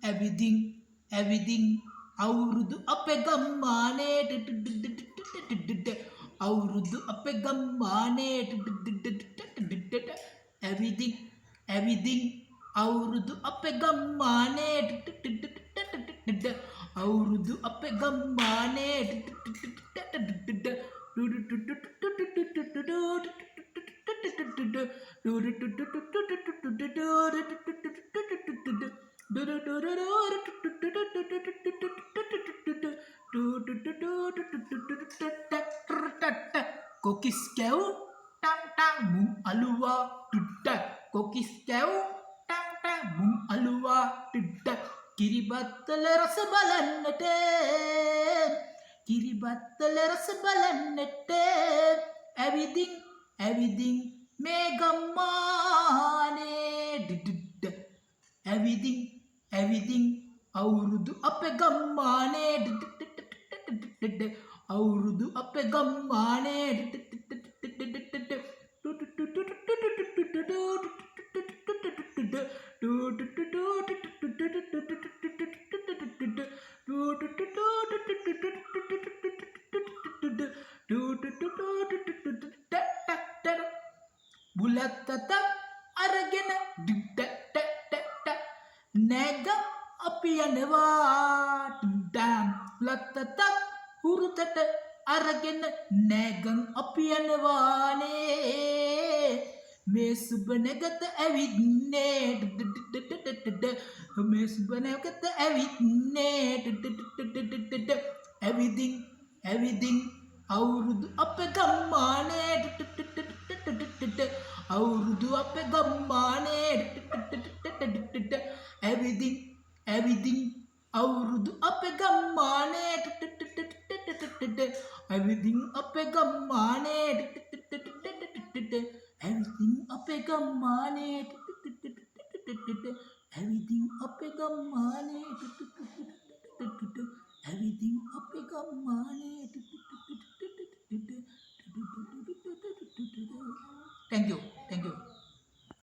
everything අවුරුදු අපේ ගම්මානේ අවුරුදු අපේ ගම්මානේ everything අවුරුදු අපේ ගම්මානේ අවුරුදු අපේ ගම්මානේ Kokis kau tang tang mung alua tudak kokis kau tang tang mung alua tudak kiribattala rasa balannate kiribattala rasa balannate everything me gammane everything අවුරුදු අපේ ගම්මානේ අවුරුදු අපේ ගම්මානේ bulat tetap aragena nega api යනවා ඩම් ලත්තත හුරුතට අරගෙන නෑගම් අපි යනවානේ මේ සුබ නැගත ඇවිත්නේ මේ සුබ නැගත ඇවිත්නේ everything අවුරුදු අපේ ගම්මානේ අවුරුදු අපේ ගම්මානේ everything අවුරුදු අපේ ගම්මානේ everything අපේ ගම්මානේ everything අපේ ගම්මානේ everything අපේ ගම්මානේ everything අපේ ගම්මානේ thank you